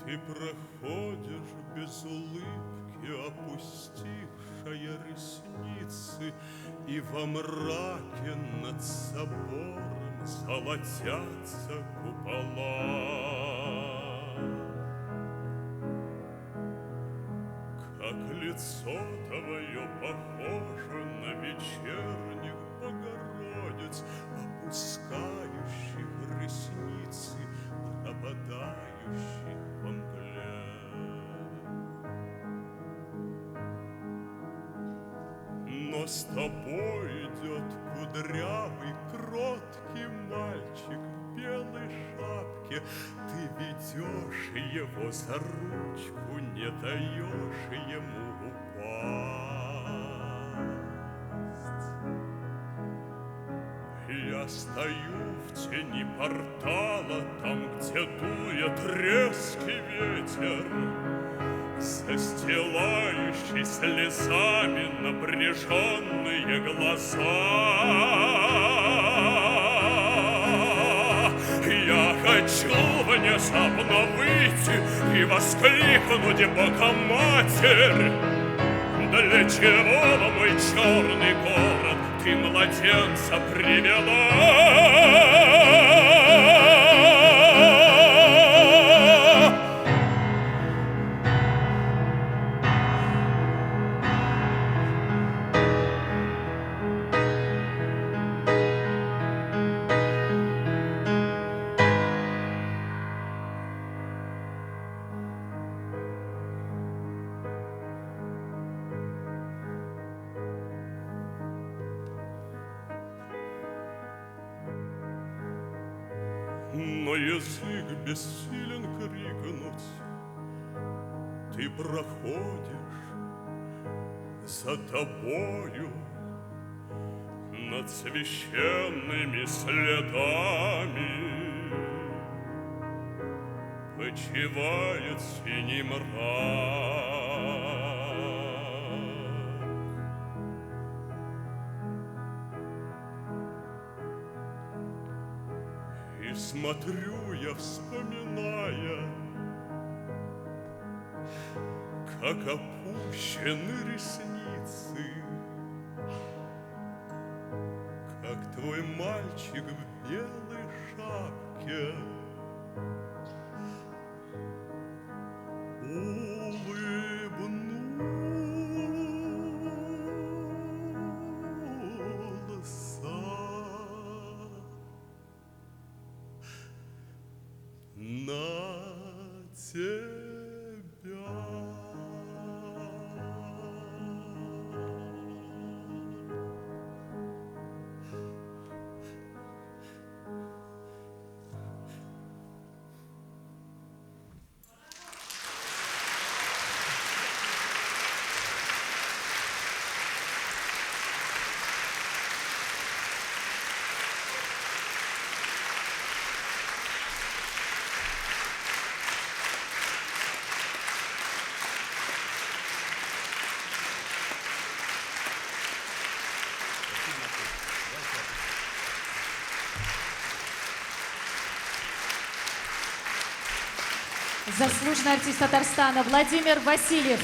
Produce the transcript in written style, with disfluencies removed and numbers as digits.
Ты проходишь без улыбки, опустившая ресницы, и во мраке над собором золотятся купола. Как лицо твое похоже на вечерних Богородиц, опускающих ресницы, пропадающих во мгле. Но с тобой идет кудрявый, кроткий мальчик в белой шапке. Ты ведешь его за ручку, не даешь ему упасть. Я стою в тени портала, там, где дует резкий ветер, застилающий слезами напряженные глаза. Я хочу внезапно выйти и воскликнуть: Богоматерь, для чего в мой черный город ты младенца привела? Но язык бессилен крикнуть. Ты проходишь, за тобою над священными следами почивает синий мрак. И смотрю я, вспоминая, как опущены ресницы, как твой мальчик в белой шапке улыбнулся на тебя. Заслуженный артист Татарстана Владимир Васильев.